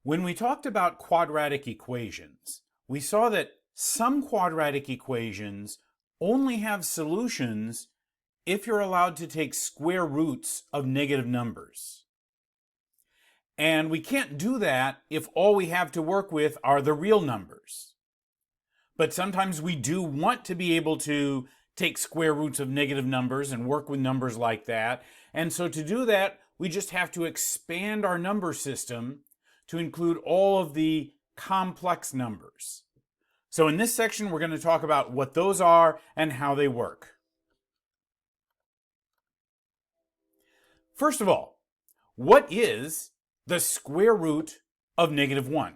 When we talked about quadratic equations, we saw that some quadratic equations only have solutions if you're allowed to take square roots of negative numbers. And we can't do that if all we have to work with are the real numbers. But sometimes we do want to be able to take square roots of negative numbers and work with numbers like that. And so to do that, we just have to expand our number system to include all of the complex numbers. So in this section, we're going to talk about what those are and how they work. First of all, what is the square root of -1?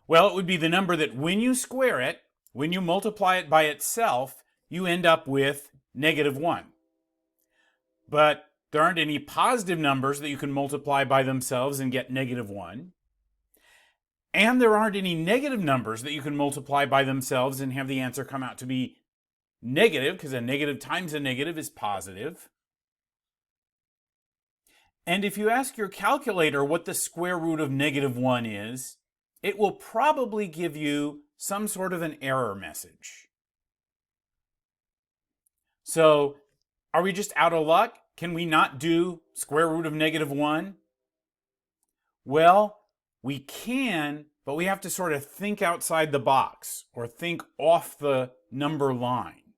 Well, it would be the number that when you square it, when you multiply it by itself, you end up with -1. But there aren't any positive numbers that you can multiply by themselves and get -1. And there aren't any negative numbers that you can multiply by themselves and have the answer come out to be negative, because a negative times a negative is positive. And if you ask your calculator what the square root of -1 is, it will probably give you some sort of an error message. So, are we just out of luck? Can we not do square root of -1? Well, we can, but we have to sort of think outside the box or think off the number line.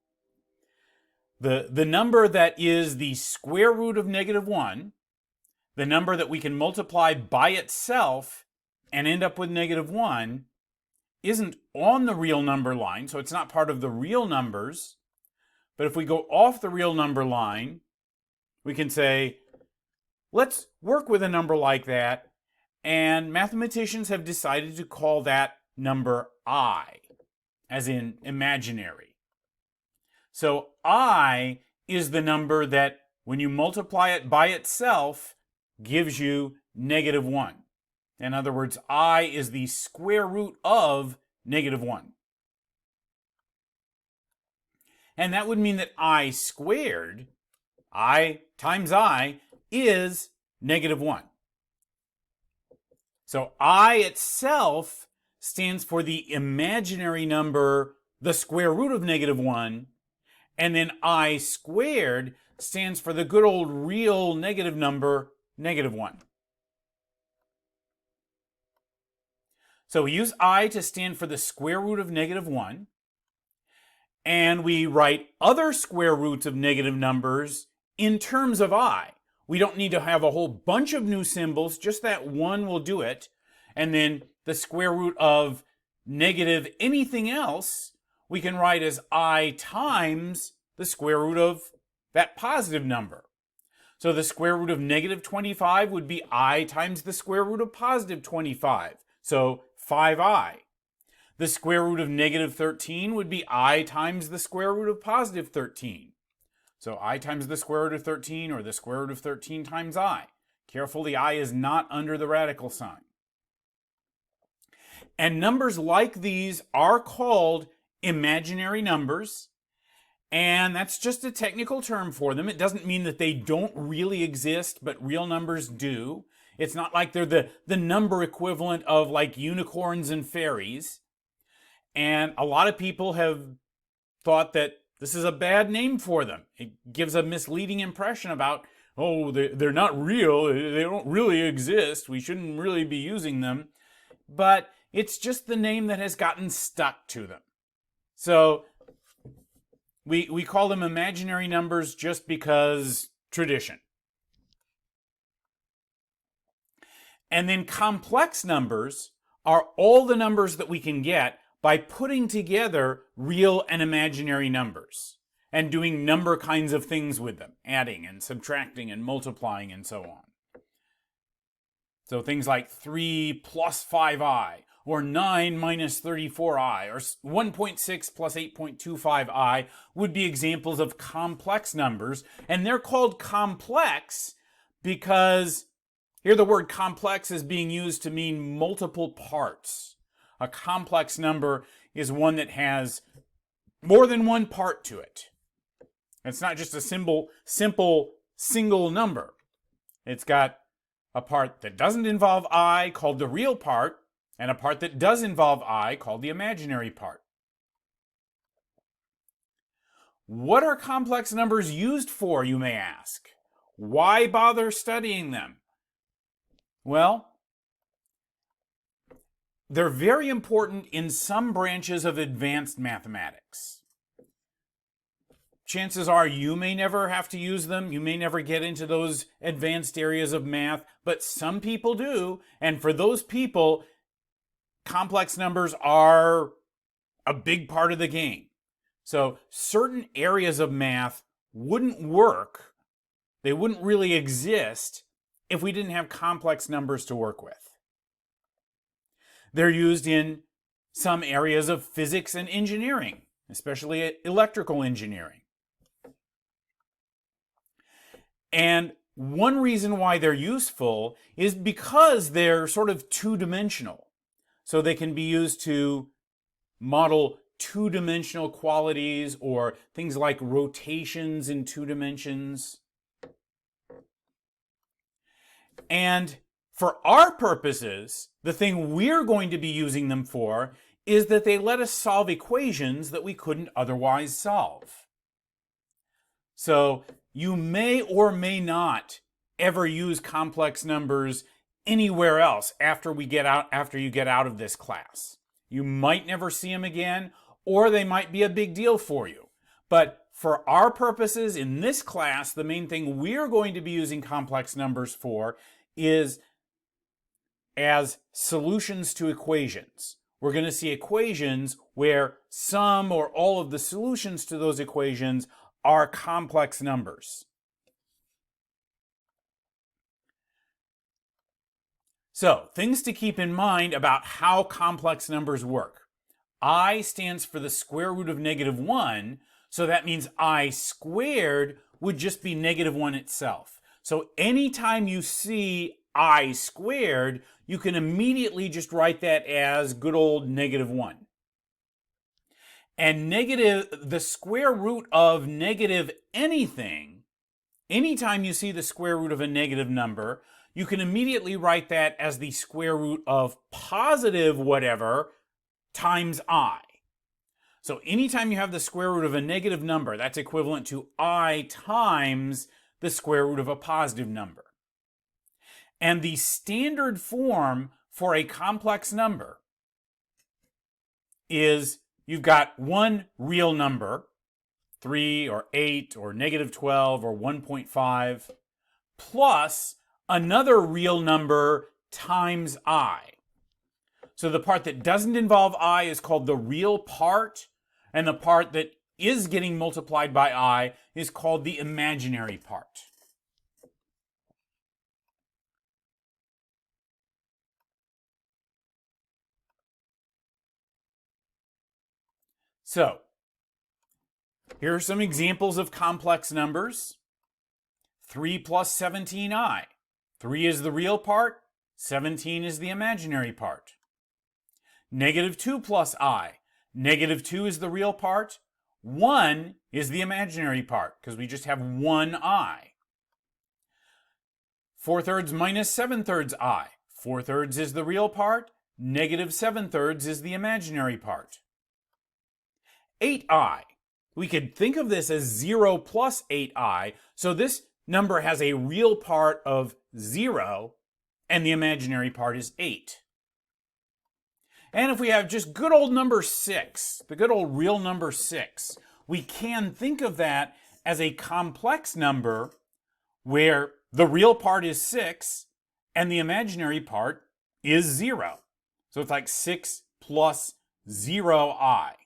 The number that is the square root of -1, the number that we can multiply by itself and end up with -1, isn't on the real number line, so it's not part of the real numbers. But if we go off the real number line, we can say, let's work with a number like that, and mathematicians have decided to call that number I, as in imaginary. So I is the number that, when you multiply it by itself, gives you -1. In other words, I is the square root of -1. And that would mean that I squared, I times I, is -1. So I itself stands for the imaginary number, the square root of -1, and then I squared stands for the good old real negative number, -1. So we use I to stand for the square root of -1, and we write other square roots of negative numbers in terms of I. We don't need to have a whole bunch of new symbols, just that one will do it. And then the square root of negative anything else, we can write as I times the square root of that positive number. So the square root of -25 would be I times the square root of +25. So 5I. The square root of -13 would be I times the square root of +13. So I times the square root of 13, or the square root of 13 times I. Careful, the I is not under the radical sign. And numbers like these are called imaginary numbers, and that's just a technical term for them. It doesn't mean that they don't really exist, but real numbers do. It's not like they're the number equivalent of like unicorns and fairies. And a lot of people have thought that this is a bad name for them. It gives a misleading impression about, oh, they're not real, they don't really exist, we shouldn't really be using them. But it's just the name that has gotten stuck to them. So we call them imaginary numbers just because tradition. And then complex numbers are all the numbers that we can get by putting together real and imaginary numbers and doing number kinds of things with them, adding and subtracting and multiplying and so on. So things like 3 plus 5i, or 9 minus 34i, or 1.6 plus 8.25i would be examples of complex numbers, and they're called complex because here the word complex is being used to mean multiple parts. A complex number is one that has more than one part to it. It's not just a simple single number. It's got a part that doesn't involve I called the real part, and a part that does involve I called the imaginary part. What are complex numbers used for, you may ask? Why bother studying them? Well, they're very important in some branches of advanced mathematics. Chances are you may never have to use them. You may never get into those advanced areas of math, but some people do. And for those people, complex numbers are a big part of the game. So certain areas of math wouldn't work. They wouldn't really exist if we didn't have complex numbers to work with. They're used in some areas of physics and engineering, especially electrical engineering. And one reason why they're useful is because they're sort of two-dimensional. So they can be used to model two-dimensional qualities or things like rotations in 2 dimensions. And for our purposes, the thing we're going to be using them for is that they let us solve equations that we couldn't otherwise solve. So you may or may not ever use complex numbers anywhere else after you get out of this class. You might never see them again, or they might be a big deal for you. But for our purposes in this class, the main thing we're going to be using complex numbers for is as solutions to equations. We're going to see equations where some or all of the solutions to those equations are complex numbers. So, things to keep in mind about how complex numbers work. I stands for the square root of -1, so that means I squared would just be -1 itself. So anytime you see I squared, you can immediately just write that as good old -1. And the square root of negative anything, anytime you see the square root of a negative number, you can immediately write that as the square root of positive whatever times I. So anytime you have the square root of a negative number, that's equivalent to I times the square root of a positive number. And the standard form for a complex number is you've got one real number, 3 or 8 or -12 or 1.5, plus another real number times I. So the part that doesn't involve I is called the real part, and the part that is getting multiplied by I is called the imaginary part. So, here are some examples of complex numbers. 3 plus 17i. 3 is the real part, 17 is the imaginary part. -2 plus I. -2 is the real part, 1 is the imaginary part, because we just have one I. 4/3 minus 7/3 I. 4/3 is the real part, -7/3 is the imaginary part. 8i. We could think of this as 0 plus 8i, so this number has a real part of 0, and the imaginary part is 8. And if we have just good old number 6, the good old real number 6, we can think of that as a complex number where the real part is 6 and the imaginary part is 0. So it's like 6 plus 0i.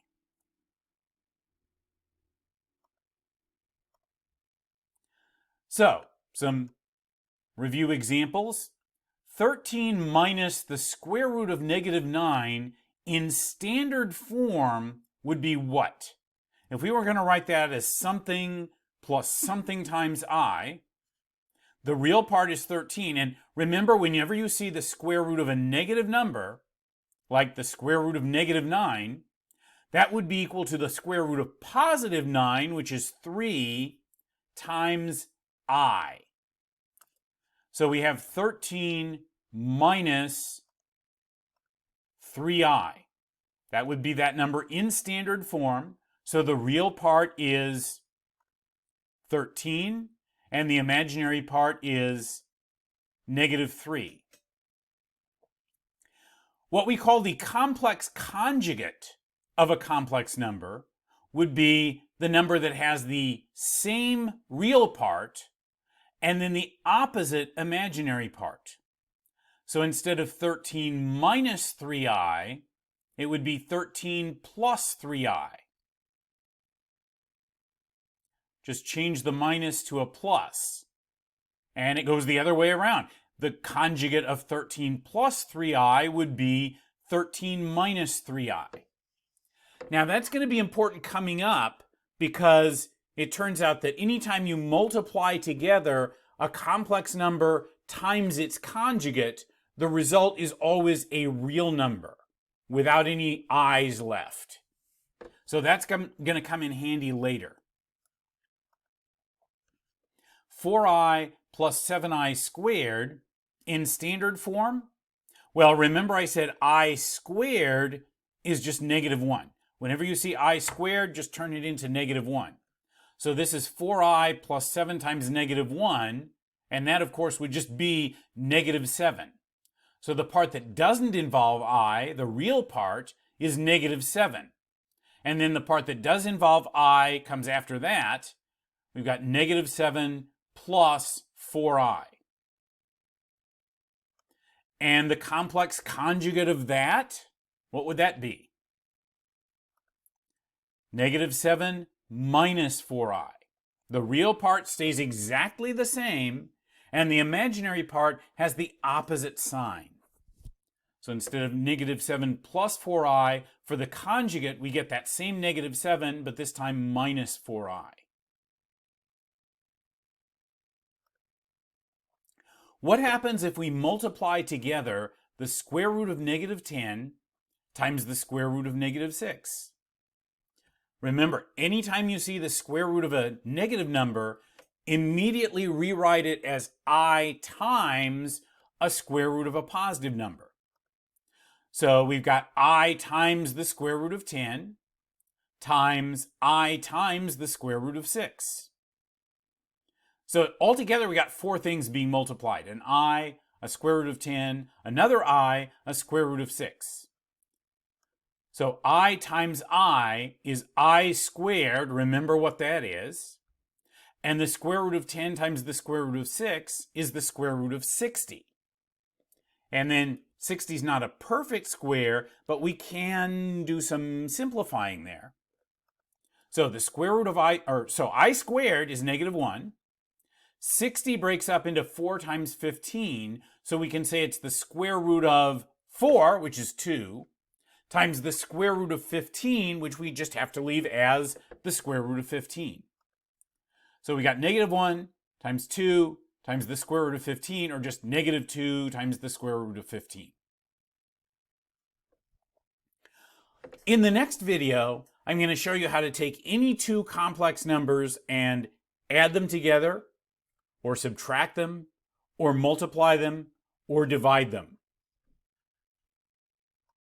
So, some review examples. 13 minus the square root of -9 in standard form would be what? If we were going to write that as something plus something times I, the real part is 13. And remember, whenever you see the square root of a negative number, like the square root of -9, that would be equal to the square root of +9, which is 3 times I. So we have 13 minus 3i. That would be that number in standard form. So the real part is 13, and the imaginary part is -3. What we call the complex conjugate of a complex number would be the number that has the same real part and then the opposite imaginary part. So instead of 13 minus 3i, it would be 13 plus 3i. Just change the minus to a plus. And it goes the other way around. The conjugate of 13 plus 3i would be 13 minus 3i. Now that's going to be important coming up because it turns out that anytime you multiply together a complex number times its conjugate, the result is always a real number without any i's left. So that's going to come in handy later. 4i plus 7i squared in standard form? Well, remember I said I squared is just -1. Whenever you see I squared, just turn it into -1. So this is 4i plus 7 times -1, and that, of course, would just be -7. So the part that doesn't involve I, the real part, is -7. And then the part that does involve I comes after that. We've got -7 plus 4i. And the complex conjugate of that, what would that be? -7 minus 4i. The real part stays exactly the same, and the imaginary part has the opposite sign. So instead of -7 plus 4i, for the conjugate, we get that same -7, but this time minus 4i. What happens if we multiply together the square root of -10 times the square root of -6? Remember, anytime you see the square root of a negative number, immediately rewrite it as I times a square root of a positive number. So we've got I times the square root of 10 times I times the square root of 6. So altogether we got 4 things being multiplied. An I, a square root of 10, another I, a square root of 6. So I times I is I squared, remember what that is. And the square root of 10 times the square root of 6 is the square root of 60. And then 60 is not a perfect square, but we can do some simplifying there. So the square root of I squared is -1. 60 breaks up into 4 times 15, so we can say it's the square root of 4, which is 2, times the square root of 15, which we just have to leave as the square root of 15. So we got -1 times 2 times the square root of 15, or just -2 times the square root of 15. In the next video, I'm going to show you how to take any two complex numbers and add them together, or subtract them, or multiply them, or divide them.